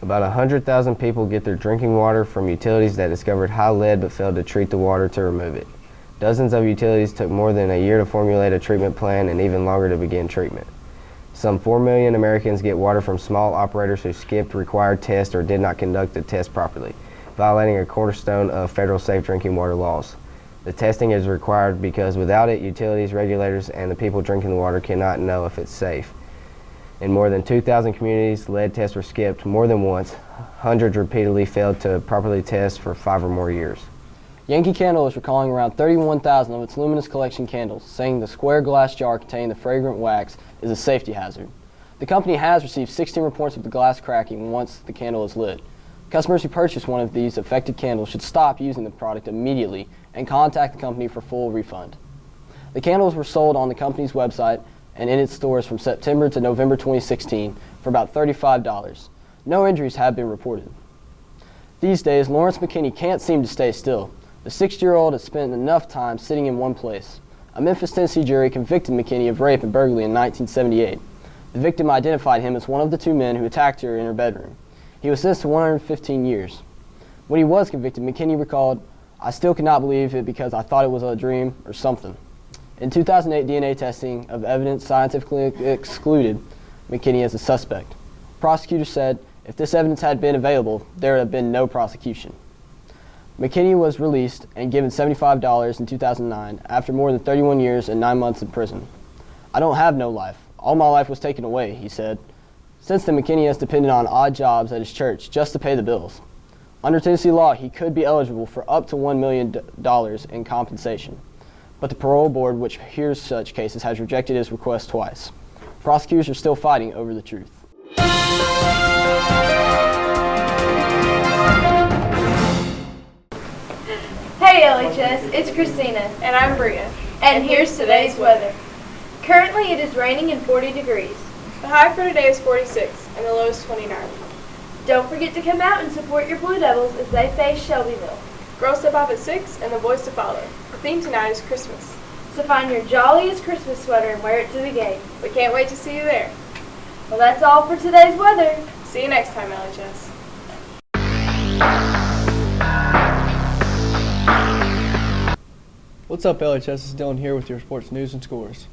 About 100,000 people get their drinking water from utilities that discovered high lead but failed to treat the water to remove it. Dozens of utilities took more than a year to formulate a treatment plan and even longer to begin treatment. Some 4 million Americans get water from small operators who skipped required tests or did not conduct the test properly, violating a cornerstone of federal safe drinking water laws. The testing is required because without it, utilities, regulators, and the people drinking the water cannot know if it's safe. In more than 2,000 communities, lead tests were skipped more than once. Hundreds repeatedly failed to properly test for 5 or more years. Yankee Candle is recalling around 31,000 of its luminous collection candles, saying the square glass jar containing the fragrant wax is a safety hazard. The company has received 16 reports of the glass cracking once the candle is lit. Customers who purchase one of these affected candles should stop using the product immediately and contact the company for full refund. The candles were sold on the company's website and in its stores from September to November 2016 for about $35. No injuries have been reported. These days, Lawrence McKinney can't seem to stay still. The 60-year-old has spent enough time sitting in one place. A Memphis, Tennessee jury convicted McKinney of rape and burglary in 1978. The victim identified him as one of the 2 men who attacked her in her bedroom. He was sentenced to 115 years. When he was convicted, McKinney recalled, "I still cannot believe it because I thought it was a dream or something." In 2008, DNA testing of evidence scientifically excluded McKinney as a suspect. Prosecutors said if this evidence had been available, there would have been no prosecution. McKinney was released and given $75 in 2009 after more than 31 years and 9 months in prison. "I don't have no life. All my life was taken away," he said. Since then, McKinney has depended on odd jobs at his church just to pay the bills. Under Tennessee law, he could be eligible for up to $1 million in compensation. But the parole board, which hears such cases, has rejected his request twice. Prosecutors are still fighting over the truth. Hey LHS, it's Christina. And I'm Bria. And here's today's weather. Currently it is raining and 40 degrees. The high for today is 46 and the low is 29. Don't forget to come out and support your Blue Devils as they face Shelbyville. Girls step off at 6 and the boys to follow. The theme tonight is Christmas. So find your jolliest Christmas sweater and wear it to the game. We can't wait to see you there. Well, that's all for today's weather. See you next time, LHS. What's up, LHS? This is Dylan here with your sports news and scores.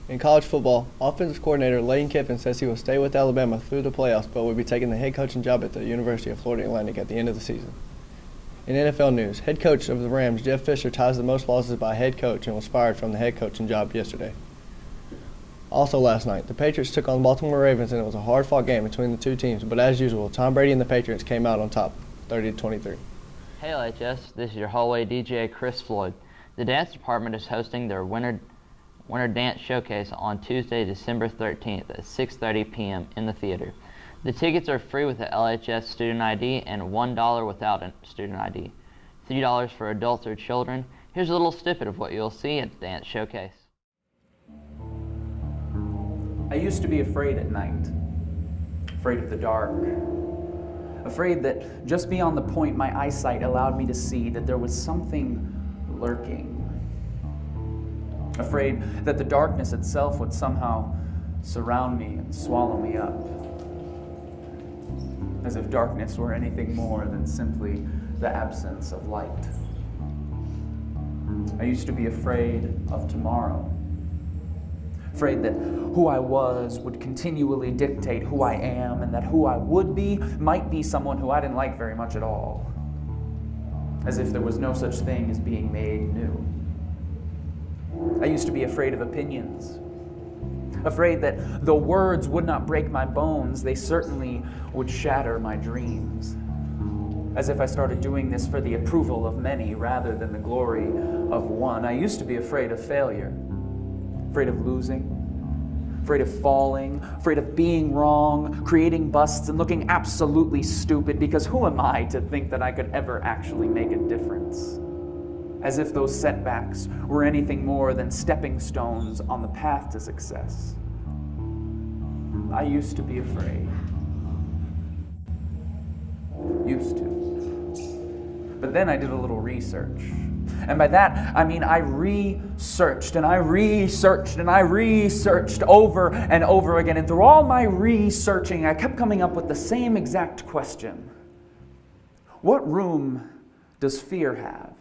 In college football, offensive coordinator Lane Kiffin says he will stay with Alabama through the playoffs, but will be taking the head coaching job at the University of Florida Atlantic at the end of the season. In NFL news, head coach of the Rams, Jeff Fisher, ties the most losses by a head coach and was fired from the head coaching job yesterday. Also last night, the Patriots took on the Baltimore Ravens, and it was a hard-fought game between the two teams, but as usual, Tom Brady and the Patriots came out on top, 30-23. Hey LHS, this is your hallway DJ Chris Floyd. The dance department is hosting their winter dance showcase on Tuesday, December 13th at 6:30 p.m. in the theater. The tickets are free with the LHS student ID and $1 without a student ID. $3 for adults or children. Here's a little snippet of what you'll see at the dance showcase. I used to be afraid at night, afraid of the dark, afraid that just beyond the point my eyesight allowed me to see that there was something lurking. Afraid that the darkness itself would somehow surround me and swallow me up. As if darkness were anything more than simply the absence of light. I used to be afraid of tomorrow. Afraid that who I was would continually dictate who I am, and that who I would be might be someone who I didn't like very much at all. As if there was no such thing as being made new. I used to be afraid of opinions. Afraid that though words would not break my bones, they certainly would shatter my dreams. As if I started doing this for the approval of many rather than the glory of one. I used to be afraid of failure. Afraid of losing. Afraid of falling, afraid of being wrong, creating busts and looking absolutely stupid, because who am I to think that I could ever actually make a difference? As if those setbacks were anything more than stepping stones on the path to success. I used to be afraid. Used to. But then I did a little research. And by that, I mean I researched and I researched and I researched over and over again. And through all my researching, I kept coming up with the same exact question. What room does fear have?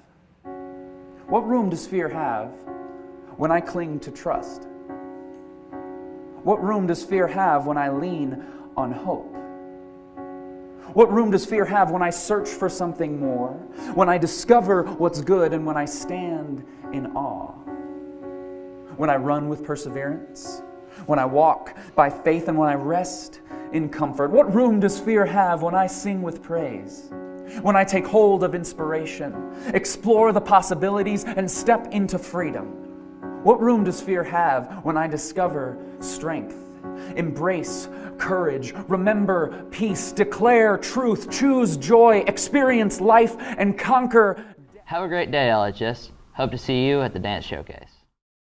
What room does fear have when I cling to trust? What room does fear have when I lean on hope? What room does fear have when I search for something more, when I discover what's good, and when I stand in awe? When I run with perseverance, when I walk by faith, and when I rest in comfort? What room does fear have when I sing with praise, when I take hold of inspiration, explore the possibilities, and step into freedom? What room does fear have when I discover strength, embrace courage, remember peace, declare truth, choose joy, experience life, and conquer? Have a great day, LHS. Hope to see you at the dance showcase.